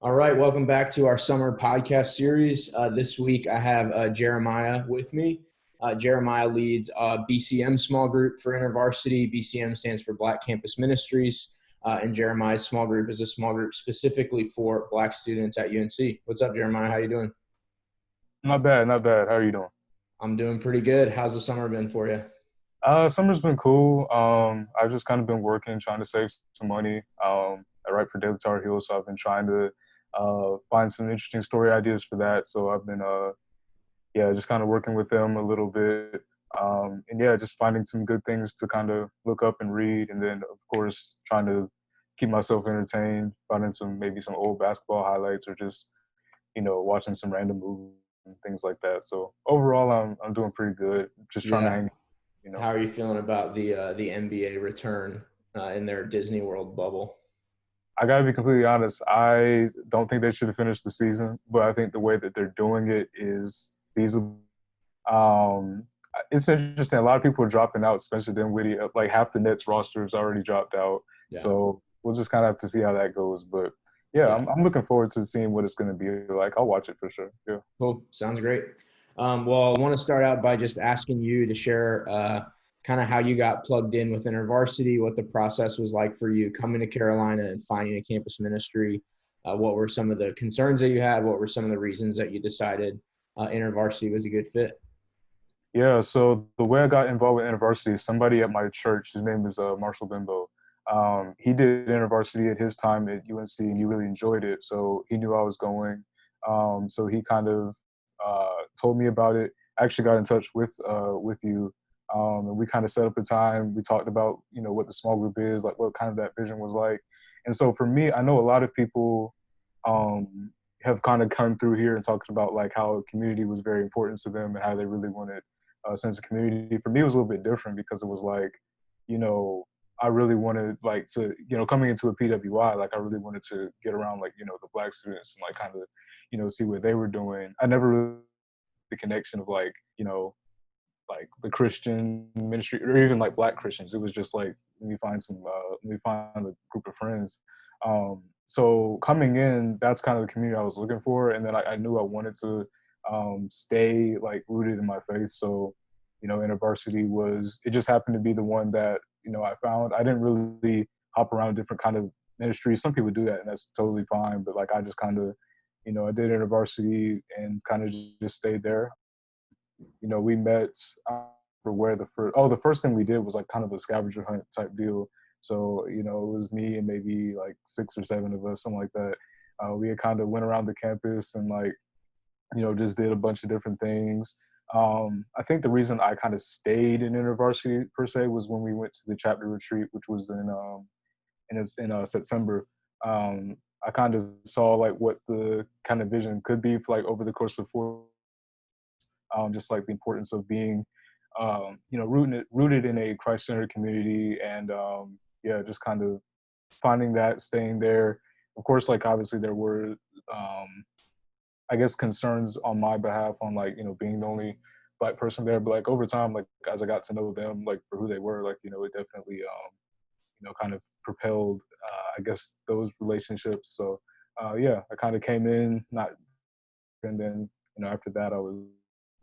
All right, welcome back to our summer podcast series. This week I have Jeremiah with me. Jeremiah leads BCM small group for InterVarsity. BCM stands for Black Campus Ministries, and Jeremiah's small group is a small group specifically for Black students at UNC. What's up, Jeremiah? How you doing? Not bad, not bad. How are you doing? I'm doing pretty good. How's the summer been for you? Summer's been cool. I've just kind of been working, trying to save some money. I write for Daily Tar Heel, so I've been trying to find some interesting story ideas for that. So I've been, yeah, just kind of working with them a little bit. And yeah, just finding some good things to kind of look up and read. And then, of course, trying to keep myself entertained, finding maybe some old basketball highlights or just, watching some random movies and things like that. So overall, I'm doing pretty good. Just trying to Yeah. hang, you know. How are you feeling about the NBA return in their Disney World bubble? I gotta be completely honest. I don't think they should have finished the season, but I think the way that they're doing it is feasible. Um, it's interesting. A lot of people are dropping out, especially Dinwiddie. Like half the Nets roster has already dropped out, Yeah. so we'll just kind of have to see how that goes. But yeah, Yeah. I'm looking forward to seeing what it's going to be like. I'll watch it for sure. Yeah. Cool. Sounds great. Well, I want to start out by just asking you to share kind of how you got plugged in with InterVarsity, what the process was like for you coming to Carolina and finding a campus ministry. What were some of the concerns that you had? What were some of the reasons that you decided InterVarsity was a good fit? Yeah, so the way I got involved with InterVarsity, somebody at my church, his name is Marshall Bimbo. He did InterVarsity at his time at UNC, and he really enjoyed it. So he knew I was going. So he kind of told me about it. I actually got in touch with you, and we kind of set up a time. We talked about what the small group is, like what kind of that vision was like. And so for me, I know a lot of people have kind of come through here and talked about like how community was very important to them and how they really wanted sense of community. For me, it was a little bit different because it was like, you know, I really wanted like to, coming into a PWI, like I really wanted to get around like, the Black students and like kind of, see what they were doing. I never really the connection of like, like the Christian ministry or even like Black Christians. It was just like, let me find a group of friends. So coming in, that's kind of the community I was looking for. And then I knew I wanted to stay like rooted in my faith. So, InterVarsity it just happened to be the one that, I found. I didn't really hop around different kind of ministries. Some people do that and that's totally fine. But like, I just kind of, I did InterVarsity and kind of just stayed there. We met for where the first thing we did was like kind of a scavenger hunt type deal. So, it was me and maybe like 6 or 7 of us, something like that. We had kind of went around the campus and like, just did a bunch of different things. I think the reason I kind of stayed in InterVarsity per se was when we went to the chapter retreat, which was in September. I kind of saw like what the kind of vision could be for like over the course of 4, just like the importance of being, rooted in a Christ-centered community, and yeah, just kind of finding that, staying there. Of course, like obviously there were, I guess, concerns on my behalf on like being the only Black person there, but like over time, like as I got to know them, like for who they were, like it definitely kind of propelled, I guess, those relationships. So yeah, I kind of came in not, and then after that I was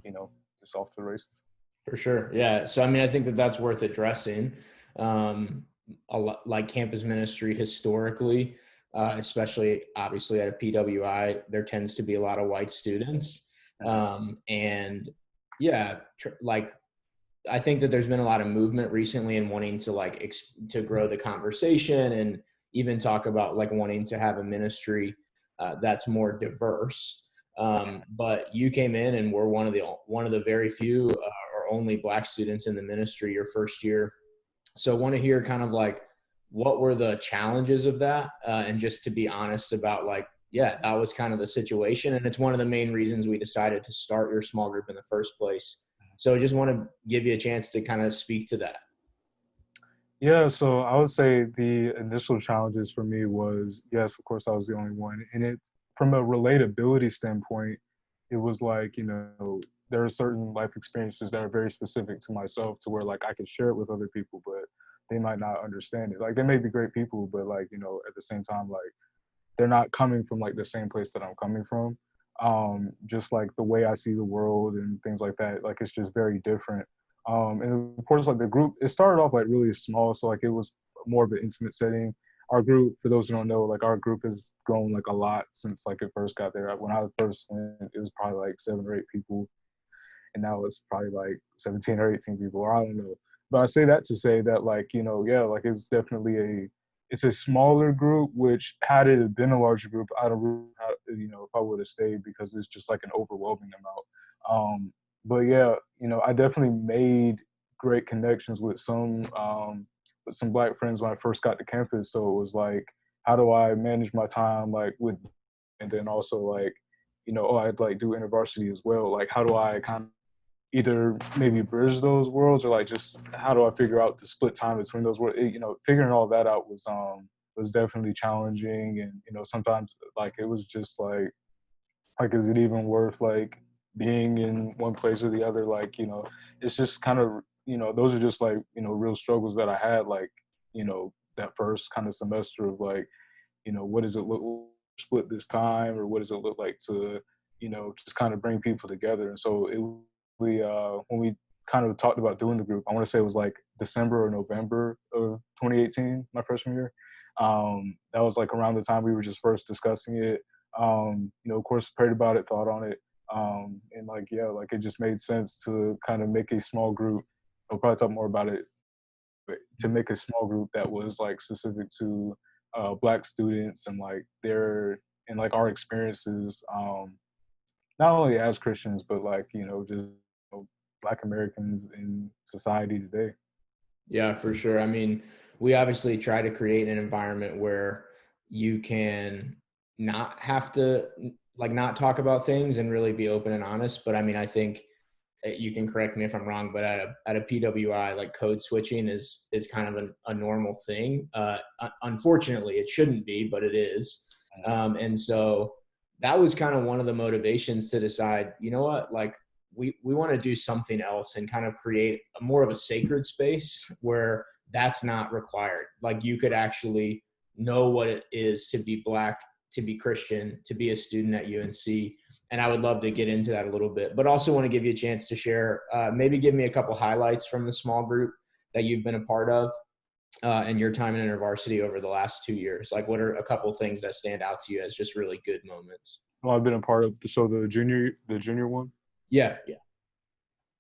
you know just off to the races. For sure. Yeah. So, I mean, I think that that's worth addressing. Um, a lot like campus ministry historically, especially obviously at a PWI, there tends to be a lot of white students. And yeah, like I think that there's been a lot of movement recently in wanting to like to grow the conversation and even talk about like wanting to have a ministry that's more diverse. But you came in and were one of the very few or only Black students in the ministry your first year. So I want to hear kind of like what were the challenges of that, and just to be honest about like yeah, that was kind of the situation, and it's one of the main reasons we decided to start your small group in the first place. So I just want to give you a chance to kind of speak to that. Yeah, so I would say the initial challenges for me was, yes, of course, I was the only one. And from a relatability standpoint, it was like, there are certain life experiences that are very specific to myself to where like I could share it with other people, but they might not understand it. Like they may be great people, but like, at the same time, like they're not coming from like the same place that I'm coming from. Just like the way I see the world and things like that, like it's just very different. And of course, like the group, it started off like really small, so like it was more of an intimate setting. Our group, for those who don't know, like our group has grown like a lot since like it first got there. When I first went, it was probably like 7 or 8 people, and now it's probably like 17 or 18 people, or I don't know. But I say that to say that like, yeah, like it's definitely it's a smaller group, which had it been a larger group, I don't really, if I would have stayed, because it's just like an overwhelming amount. But yeah, I definitely made great connections with some Black friends when I first got to campus. So it was like, how do I manage my time like with, and then also like, I'd like do InterVarsity as well. Like, how do I kind of either maybe bridge those worlds, or like just how do I figure out the split time between those worlds? Figuring all that out was definitely challenging, and sometimes like it was just like is it even worth like being in one place or the other? Like it's just kind of those are just like real struggles that I had, like that first kind of semester of like what does it look like to split this time, or what does it look like to just kind of bring people together. And so we when we kind of talked about doing the group, I want to say it was like December or November of 2018, my freshman year. That was like around the time we were just first discussing it. Of course, prayed about it, thought on it, and like yeah, like it just made sense to kind of make a small group. I'll probably talk more about it, but to make a small group that was like specific to Black students and like their and like our experiences, not only as Christians, but like just Black Americans in society today. Yeah, for sure. I mean, we obviously try to create an environment where you can not have to like not talk about things and really be open and honest. But I mean, I think you can correct me if I'm wrong, but at a PWI, like code switching is kind of a normal thing. Unfortunately, it shouldn't be, but it is. And so that was kind of one of the motivations to decide, you know what, like we want to do something else and kind of create more of a sacred space where that's not required. Like you could actually know what it is to be Black, to be Christian, to be a student at UNC. And I would love to get into that a little bit, but also want to give you a chance to share, maybe give me a couple highlights from the small group that you've been a part of and your time in InterVarsity over the last 2 years. Like what are a couple things that stand out to you as just really good moments? Well, I've been a part of the junior one. Yeah. Yeah.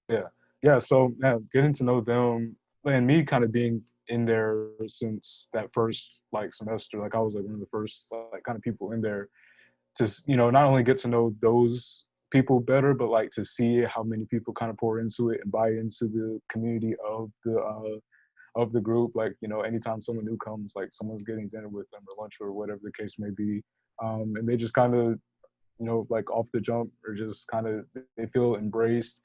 Yeah, yeah. So getting to know them and me kind of being in there since that first like semester, like I was like one of the first like kind of people in there to not only get to know those people better, but like to see how many people kind of pour into it and buy into the community of the group. Like anytime someone new comes, like someone's getting dinner with them or lunch or whatever the case may be, and they just kind of like off the jump or just kind of they feel embraced.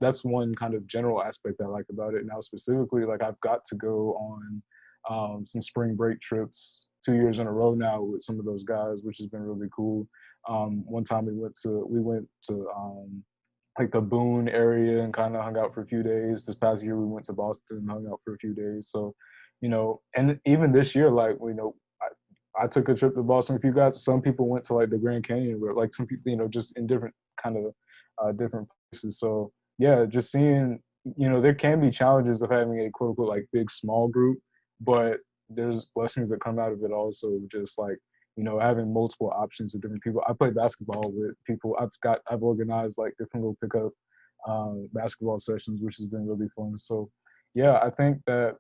That's one kind of general aspect I like about it. Now specifically, like I've got to go on some spring break trips 2 years in a row now with some of those guys, which has been really cool. One time we went to like the Boone area and kind of hung out for a few days. This past year we went to Boston and hung out for a few days. So and even this year, like I took a trip to Boston with you guys. Some people went to like the Grand Canyon, where like some people, just in different kind of different places. So yeah, just seeing, there can be challenges of having a quote unquote like big small group, but there's blessings that come out of it also. Just like having multiple options of different people. I play basketball with people. I've organized like different little pickup basketball sessions, which has been really fun. So yeah, I think that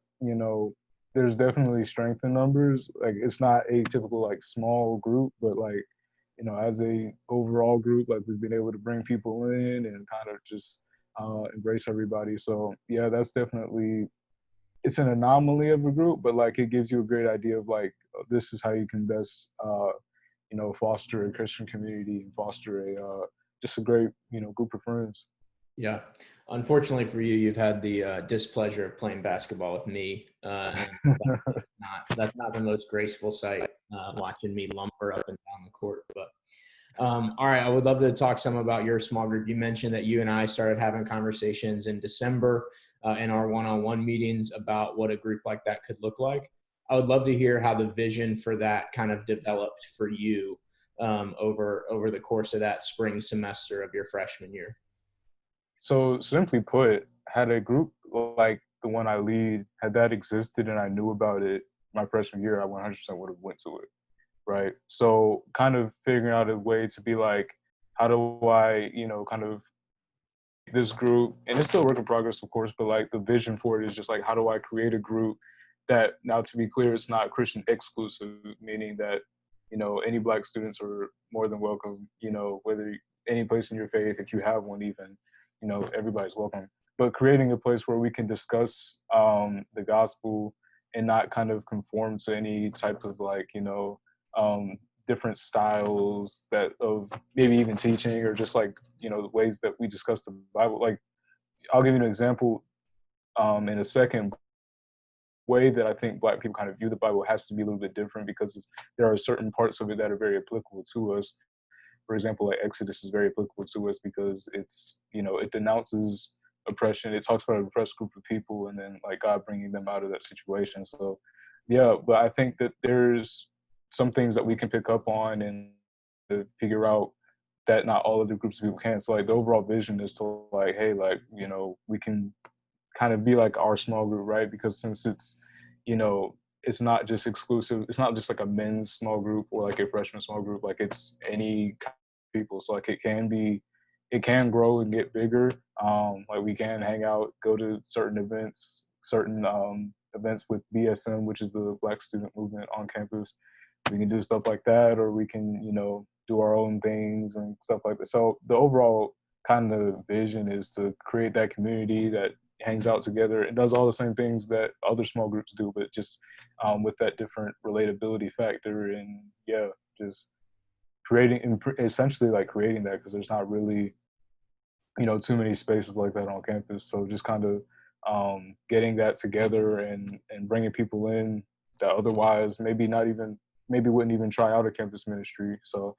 there's definitely strength in numbers. Like it's not a typical like small group, but like as a overall group, like we've been able to bring people in and kind of just embrace everybody. So yeah, that's definitely it's an anomaly of a group, but like it gives you a great idea of like this is how you can best foster a Christian community and foster a just a great group of friends. Yeah. Unfortunately for you, you've had the displeasure of playing basketball with me. And that's not the most graceful sight, watching me lumber up and down the court. But all right, I would love to talk some about your small group. You mentioned that you and I started having conversations in December in our one-on-one meetings about what a group like that could look like. I would love to hear how the vision for that kind of developed for you over the course of that spring semester of your freshman year. So simply put, had a group like the one I lead, had that existed and I knew about it my freshman year, I 100% would have went to it, right? So kind of figuring out a way to be like, how do I, kind of this group, and it's still a work in progress, of course, but like the vision for it is just like, how do I create a group that, now to be clear, it's not Christian exclusive, meaning that, any Black students are more than welcome, whether any place in your faith, if you have one even, everybody's welcome. But creating a place where we can discuss the gospel and not kind of conform to any type of like, um, different styles that of maybe even teaching or just like the ways that we discuss the Bible. Like I'll give you an example in a second. Way that I think Black people kind of view the Bible has to be a little bit different because there are certain parts of it that are very applicable to us. For example, like Exodus is very applicable to us because it's it denounces oppression. It talks about an oppressed group of people and then like God bringing them out of that situation. So yeah, but I think that there's some things that we can pick up on and to figure out that not all of the groups of people can. So like the overall vision is to like, hey, like, we can kind of be like our small group, right? Because since it's, it's not just exclusive, it's not just like a men's small group or like a freshman small group, like it's any kind of people. So like it can grow and get bigger. Like we can hang out, go to certain events, certain events with BSM, which is the Black Student Movement on campus. We can do stuff like that, or we can, do our own things and stuff like that. So the overall kind of vision is to create that community that hangs out together and does all the same things that other small groups do, but just with that different relatability factor. And yeah, just creating, essentially like creating that because there's not really, too many spaces like that on campus. So just kind of getting that together and bringing people in that otherwise maybe wouldn't even try out a campus ministry. So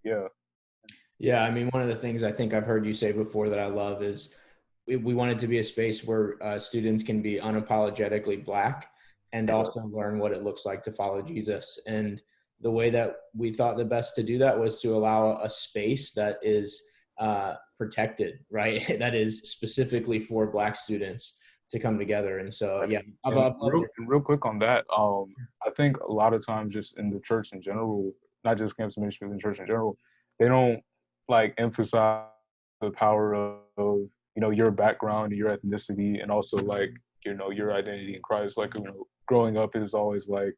yeah. Yeah, I mean, one of the things I think I've heard you say before that I love is we want it to be a space where students can be unapologetically Black and also learn what it looks like to follow Jesus. And the way that we thought the best to do that was to allow a space that is protected, right? That is specifically for Black students to come together. And so, yeah, And I've loved real quick on that, I think a lot of times just in the church in general, not just campus ministry, but in church in general, they don't like emphasize the power of your background, your ethnicity, and also like your identity in Christ. Like growing up, it was always like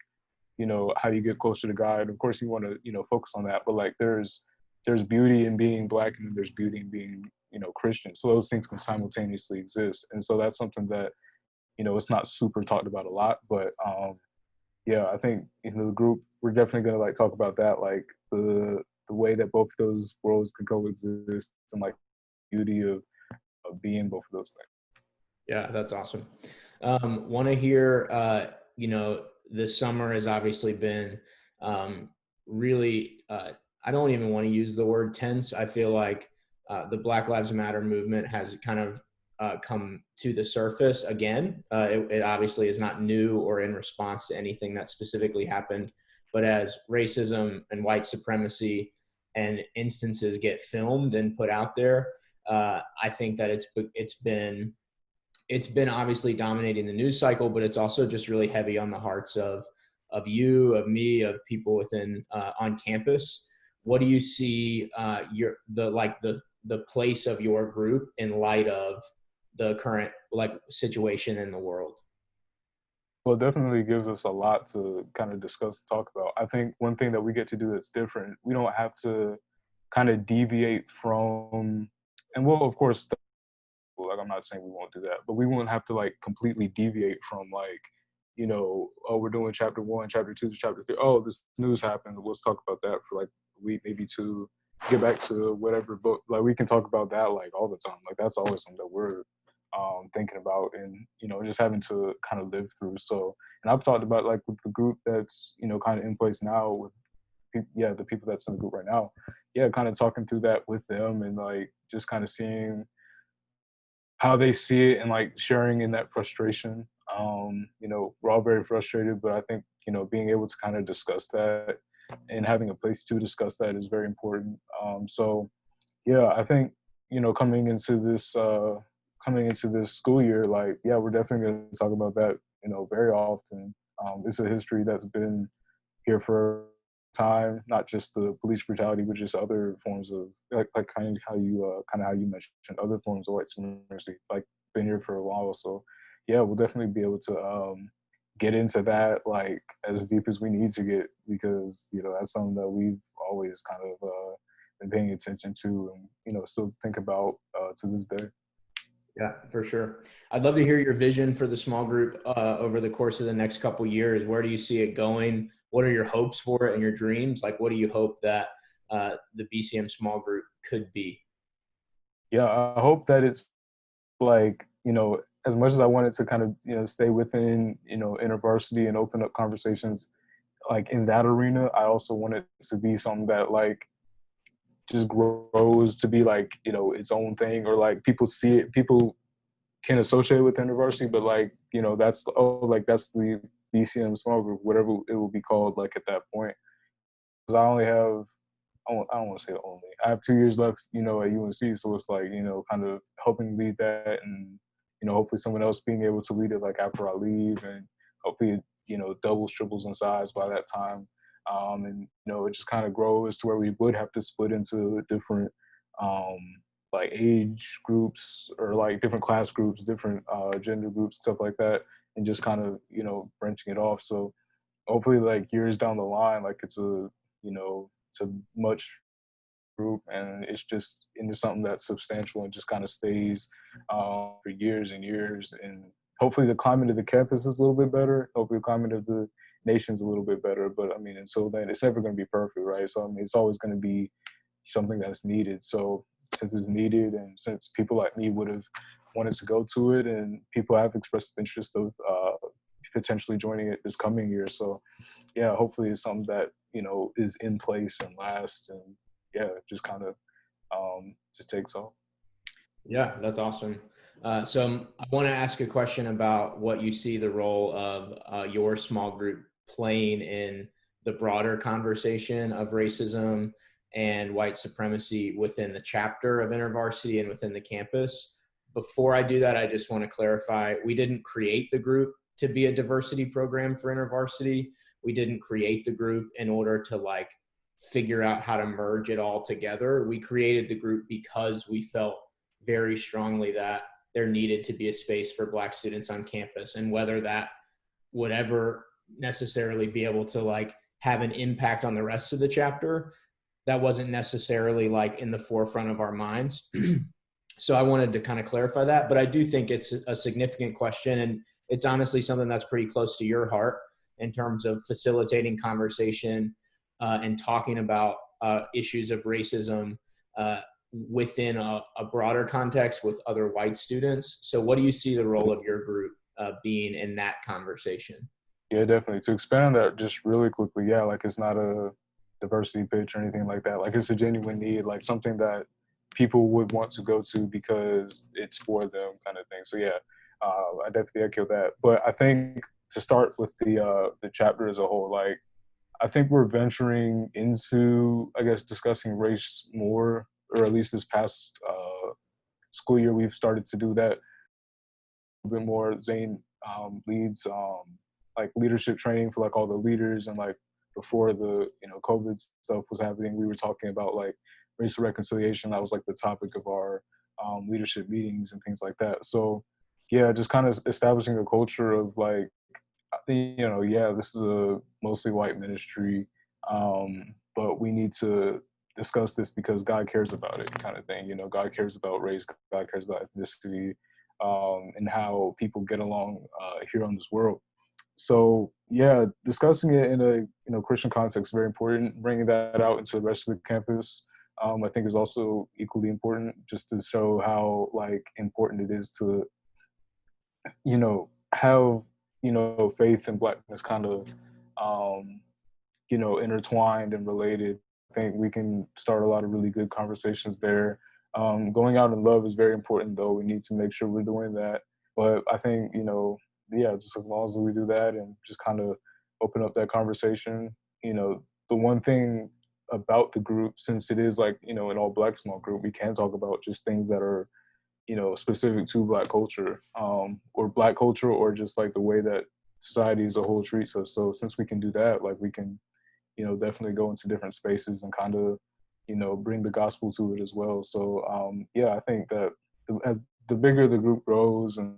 how do you get closer to God? Of course, you want to focus on that, but like there's beauty in being Black, and there's beauty in being Christian. So those things can simultaneously exist, and so that's something that it's not super talked about a lot, but yeah, I think the group we're definitely gonna like talk about that, like the way that both those worlds can coexist and like beauty of being both of those things. Yeah, that's awesome. Want to hear, this summer has obviously been really, I don't even want to use the word tense. I feel like the Black Lives Matter movement has kind of come to the surface again. It obviously is not new or in response to anything that specifically happened, but as racism and white supremacy and instances get filmed and put out there, I think that it's been obviously dominating the news cycle, but it's also just really heavy on the hearts of you, of me, of people within on campus. What do you see the place of your group in light of the current like situation in the world? Well, it definitely gives us a lot to kind of discuss and talk about. I think one thing that we get to do that's different, we don't have to kind of deviate from, and well, of course, like I'm not saying we won't do that, but we won't have to like completely deviate from like, oh, we're doing chapter 1, chapter 2 to chapter 3. Oh, this news happened. Let's talk about that for like a week, maybe 2, get back to whatever book. Like we can talk about that like all the time. Like that's always something that we're thinking about and just having to kind of live through. So, and I've talked about like with the group that's kind of in place now with the people that's in the group right now. Yeah, kind of talking through that with them and like just kind of seeing how they see it and like sharing in that frustration. We're all very frustrated, but I think, being able to kind of discuss that and having a place to discuss that is very important. So yeah, I think, coming into this school year, like, yeah, we're definitely going to talk about that, very often. It's a history that's been here for time, not just the police brutality, but just other forms of like kind of how you mentioned other forms of white supremacy, like been here for a while. So yeah, we'll definitely be able to get into that like as deep as we need to get, because that's something that we've always kind of been paying attention to, and still think about to this day. Yeah, for sure. I'd love to hear your vision for the small group over the course of the next couple years. Where do you see it going? What are your hopes for it and your dreams? Like, what do you hope that the BCM small group could be? Yeah, I hope that it's like, as much as I wanted to kind of, stay within, InterVarsity and open up conversations like in that arena, I also want it to be something that like just grows to be like, its own thing, or like people see it, people can associate with InterVarsity, but like, that's the BCM small group, whatever it will be called, like at that point. Because I don't want to say only. I have 2 years left, at UNC, so it's like, kind of helping lead that, and hopefully someone else being able to lead it like after I leave, and hopefully it, doubles, triples in size by that time, and it just kind of grows to where we would have to split into different um, like age groups, or like different class groups, different gender groups, stuff like that, and just kind of branching it off. So hopefully, like years down the line, like it's a much group, and it's just into something that's substantial and just kind of stays for years and years. And hopefully the climate of the campus is a little bit better. Hopefully the climate of the nation's a little bit better. But I mean, until then, it's never going to be perfect, right? So I mean, it's always going to be something that's needed. So since it's needed, and since people like me would have wanted to go to it, and people have expressed interest of potentially joining it this coming year. So yeah, hopefully it's something that is in place and lasts, and yeah, just kind of just takes off. Yeah, that's awesome. I want to ask a question about what you see the role of your small group playing in the broader conversation of racism and white supremacy within the chapter of InterVarsity and within the campus. Before I do that, I just want to clarify, we didn't create the group to be a diversity program for InterVarsity. We didn't create the group in order to like figure out how to merge it all together. We created the group because we felt very strongly that there needed to be a space for Black students on campus, and whether that would ever necessarily be able to like have an impact on the rest of the chapter, that wasn't necessarily like in the forefront of our minds. So I wanted to kind of clarify that, but I do think it's a significant question, and it's honestly something that's pretty close to your heart in terms of facilitating conversation and talking about issues of racism uh, within a broader context with other white students. So what do you see the role of your group being in that conversation? Yeah, definitely. To expand on that just really quickly, yeah, like it's not a diversity pitch or anything like that. Like it's a genuine need, like something that people would want to go to because it's for them, kind of thing. So yeah, I definitely echo that. But I think to start with the chapter as a whole, like I think we're venturing into, I guess, discussing race more, or at least this past school year, we've started to do that a bit more. Zane leads like leadership training for like all the leaders, and like before the COVID stuff was happening, we were talking about like racial reconciliation. That was like the topic of our leadership meetings and things like that. So yeah, just kind of establishing a culture of like, I think, yeah, this is a mostly white ministry, but we need to discuss this because God cares about it, kind of thing. God cares about race, God cares about ethnicity, and how people get along here on this world. So yeah, discussing it in a Christian context is very important. Bringing that out into the rest of the campus, I think, is also equally important, just to show how like important it is to have faith and blackness kind of intertwined and related. I think we can start a lot of really good conversations there. Going out in love is very important, though. We need to make sure we're doing that. But I think yeah, just as long as we do that and just kind of open up that conversation, you know, the one thing about the group, since it is like, you know, an all black small group, we can talk about just things that are, you know, specific to black culture, or black culture, or just like the way that society as a whole treats us. So since we can do that, like we can, you know, definitely go into different spaces and kind of, you know, bring the gospel to it as well. So yeah, I think that as the bigger the group grows, and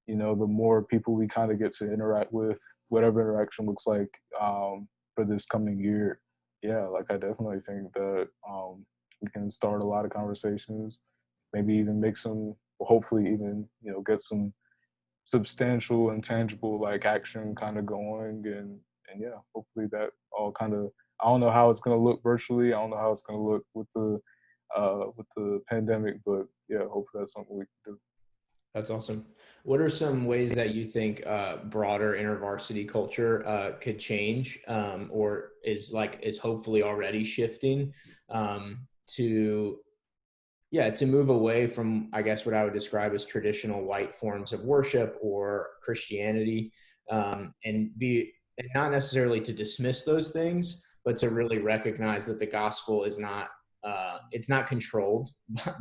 you know, the more people we kind of get to interact with, whatever interaction looks like, for this coming year. Yeah, like I definitely think that we can start a lot of conversations, maybe even make some, hopefully even, you know, get some substantial and tangible like action kind of going, and yeah, hopefully that all kind of, I don't know how it's going to look virtually, I don't know how it's going to look with the pandemic, but yeah, hopefully that's something we can do. That's awesome. What are some ways that you think broader intervarsity culture could change, or is hopefully already shifting, to yeah, to move away from, I guess, what I would describe as traditional white forms of worship or Christianity, and not necessarily to dismiss those things, but to really recognize that the gospel is not, it's not controlled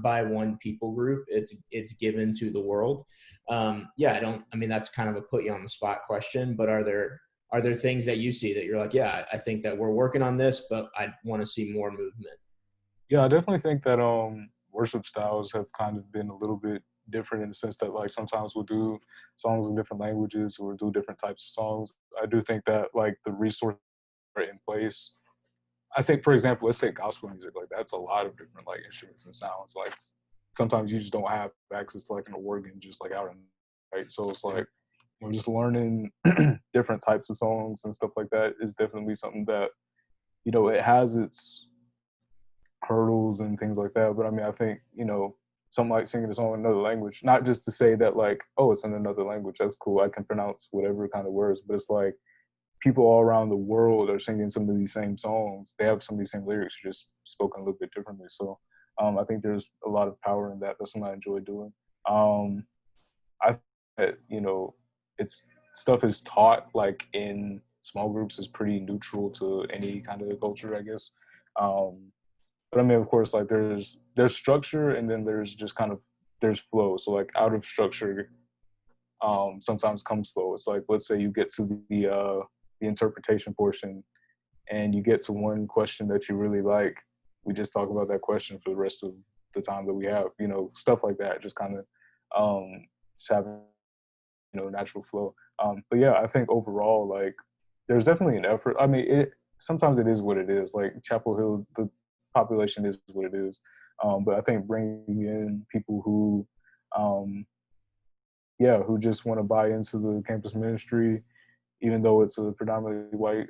by one people group. It's given to the world. Yeah, I don't. I mean, that's kind of a put you on the spot question, but are there things that you see that you're like, yeah, I think that we're working on this, but I want to see more movement? Yeah, I definitely think that worship styles have kind of been a little bit different in the sense that like sometimes we'll do songs in different languages or do different types of songs. I do think that like the resources are in place. I think, for example, let's take gospel music. Like that's a lot of different like instruments and sounds. Like sometimes you just don't have access to like an organ just like out in, right. So it's like, you know, just learning different types of songs and stuff like that is definitely something that, you know, it has its hurdles and things like that. But I mean, I think, you know, something like singing a song in another language, not just to say that like, oh, it's in another language, that's cool, I can pronounce whatever kind of words, but it's like people all around the world are singing some of these same songs. They have some of these same lyrics, just spoken a little bit differently. So I think there's a lot of power in that. That's something I enjoy doing. Um, I think that, you know, it's stuff is taught like in small groups is pretty neutral to any kind of culture, I guess. Um, but I mean, of course, like there's structure, and then there's just kind of there's flow. So like out of structure, sometimes comes flow. It's like, let's say you get to the interpretation portion, and you get to one question that you really like. We just talk about that question for the rest of the time that we have. You know, stuff like that. Just kind of just having, you know, natural flow. But yeah, I think overall, like, there's definitely an effort. I mean, it sometimes it is what it is. Like Chapel Hill, the population is what it is. But I think bringing in people who, um, yeah, who just want to buy into the campus ministry, even though it's a predominantly white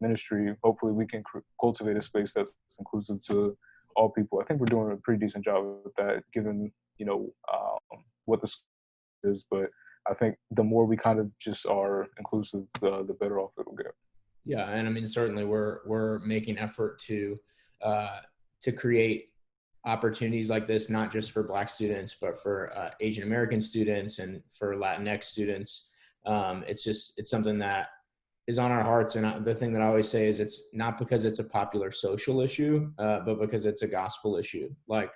ministry, hopefully we can cultivate a space that's inclusive to all people. I think we're doing a pretty decent job with that, given, you know, what the school is. But I think the more we kind of just are inclusive, the better off it'll get. Yeah, and I mean, certainly we're making effort to create opportunities like this, not just for Black students, but for Asian American students and for Latinx students. It's something that is on our hearts, and the thing that I always say is it's not because it's a popular social issue, but because it's a gospel issue. Like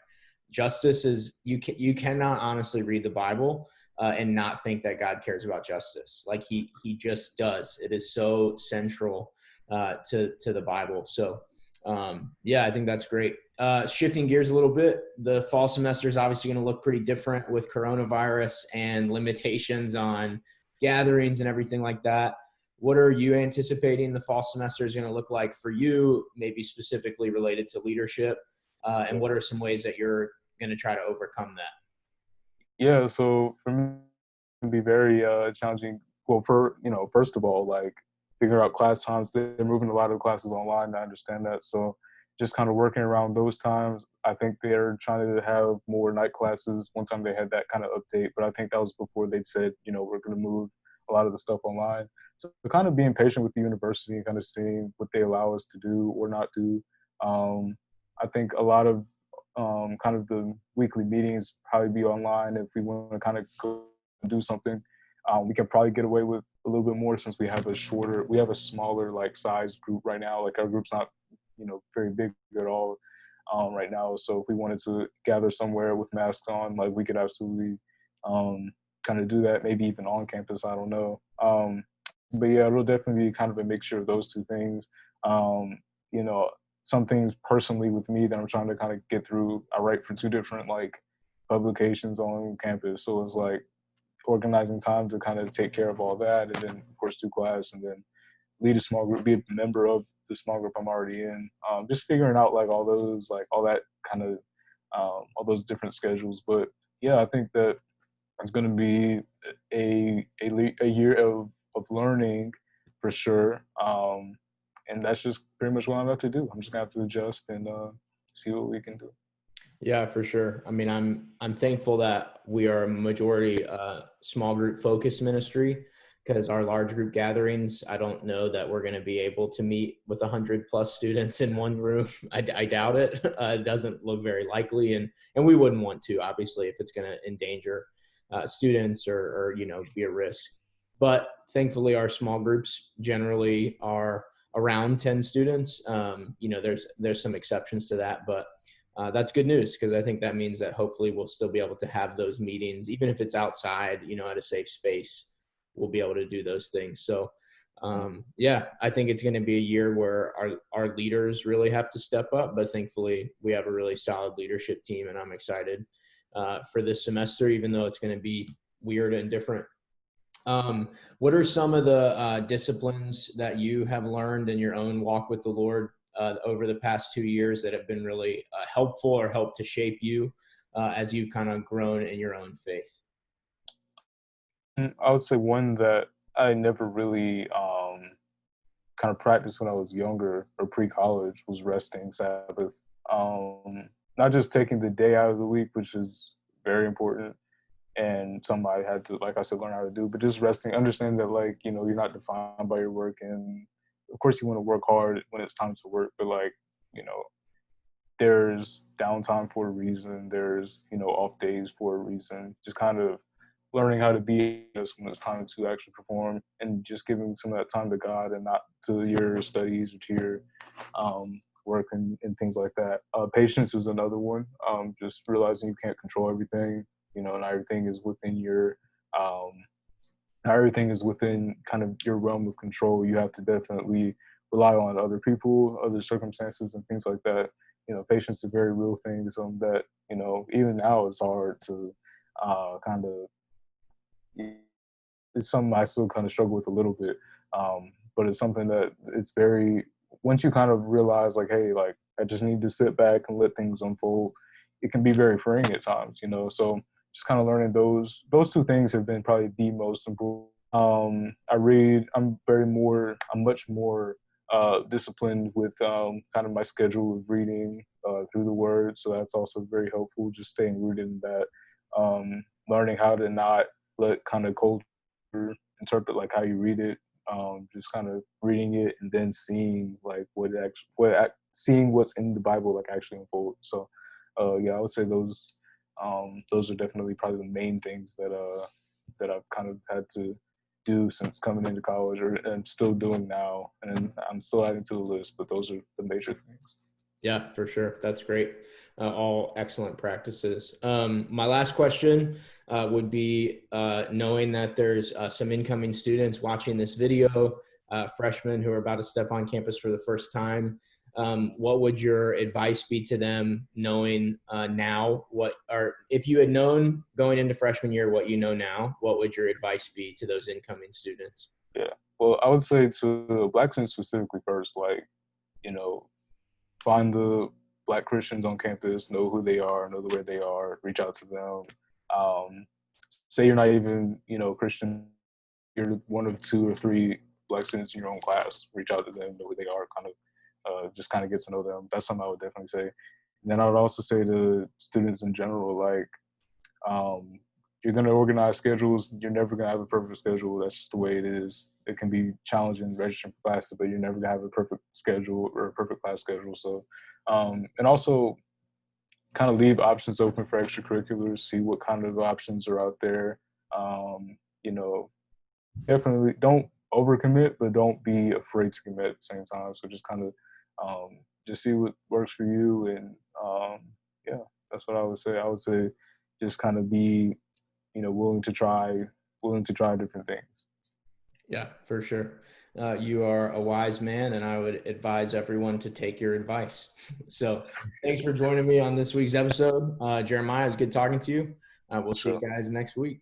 justice is you cannot honestly read the Bible and not think that God cares about justice. Like he just does. It is so central to the Bible. So yeah, I think that's great. Shifting gears a little bit, the fall semester is obviously going to look pretty different with coronavirus and limitations on gatherings and everything like that. What are you anticipating the fall semester is going to look like for you, maybe specifically related to leadership? And what are some ways that you're going to try to overcome that? Yeah, so for me, it can be very challenging. Well, for, you know, first of all, like figure out class times. They're moving a lot of classes online. I understand that. So just kind of working around those times. I think they're trying to have more night classes. One time they had that kind of update, but I think that was before they'd said, you know, we're going to move a lot of the stuff online. So kind of being patient with the university and kind of seeing what they allow us to do or not do. Um, I think a lot of kind of the weekly meetings probably be online if we want to kind of go do something. We can probably get away with a little bit more since we have a smaller like size group right now. Like our group's not, very big at all right now. So if we wanted to gather somewhere with masks on, like we could absolutely kind of do that, maybe even on campus. I don't know. But yeah, it'll definitely be kind of a mixture of those two things. Um, you know, some things personally with me that I'm trying to kind of get through. I write for two different like publications on campus, so it's like organizing time to kind of take care of all that, and then of course do class, and then lead a small group, be a member of the small group I'm already in. Just figuring out like all that kind of all those different schedules. But yeah, I think that it's going to be a year of learning for sure. And that's just pretty much what I'm going to have to do. I'm just going to have to adjust and see what we can do. Yeah, for sure. I mean, I'm thankful that we are a majority small group focused ministry, because our large group gatherings, I don't know that we're going to be able to meet with 100+ students in one room. I doubt it. It doesn't look very likely, and we wouldn't want to, obviously, if it's going to endanger students or be a risk. But thankfully, our small groups generally are around 10 students. There's some exceptions to that, but that's good news, because I think that means that hopefully we'll still be able to have those meetings, even if it's outside, at a safe space. We'll be able to do those things. So, yeah, I think it's going to be a year where our leaders really have to step up, but thankfully we have a really solid leadership team, and I'm excited for this semester, even though it's going to be weird and different. What are some of the disciplines that you have learned in your own walk with the Lord over the past 2 years that have been really helpful or helped to shape you as you've kind of grown in your own faith? I would say one that I never really kind of practiced when I was younger or pre-college was resting Sabbath. Not just taking the day out of the week, which is very important, and somebody had to, like I said, learn how to do, but just resting, understanding that like, you're not defined by your work. And of course you want to work hard when it's time to work, but like, you know, there's downtime for a reason. There's, off days for a reason. Just kind of learning how to be this when it's time to actually perform, and just giving some of that time to God and not to your studies or to your work and things like that. Patience is another one. Just realizing you can't control everything, and everything is within your um, not everything is within kind of your realm of control. You have to definitely rely on other people, other circumstances, and things like that. Patience is a very real thing. Something that even now it's hard to kind of. It's something I still kind of struggle with a little bit, but it's something that it's very. Once you kind of realize, like, hey, like I just need to sit back and let things unfold, it can be very freeing at times. So just kind of learning those two things have been probably the most important. I read. I'm much more disciplined with kind of my schedule of reading through the Word. So that's also very helpful. Just staying rooted in that. Learning how to not let kind of culture interpret like how you read it. Just kind of reading it and then seeing like seeing what's in the Bible like actually unfold. So yeah, I would say those are definitely probably the main things that I've kind of had to do since coming into college, or and still doing now, and I'm still adding to the list. But those are the major things. Yeah, for sure. That's great. All excellent practices. My last question would be knowing that there's some incoming students watching this video, freshmen who are about to step on campus for the first time. What would your advice be to them, knowing now or if you had known going into freshman year what you know now, what would your advice be to those incoming students? Yeah. Well, I would say to Black students specifically first, like, you know, find the Black Christians on campus, know who they are, know where they are, reach out to them. Um, Say you're not even, Christian, you're one of two or three Black students in your own class. Reach out to them, know who they are, kind of just kind of get to know them. That's something I would definitely say. And then I would also say to students in general, like, um, you're going to organize schedules. You're never going to have a perfect schedule. That's just the way it is. It can be challenging registering for classes, but you're never going to have a perfect schedule or a perfect class schedule. So, and also kind of leave options open for extracurriculars, see what kind of options are out there. You know, definitely don't overcommit, but don't be afraid to commit at the same time. So just kind of just see what works for you, and yeah, that's what I would say. I would say just kind of be, willing to try different things. Yeah, for sure. You are a wise man, and I would advise everyone to take your advice. So, thanks for joining me on this week's episode. Jeremiah, it's good talking to you. We'll see you So. guys next week.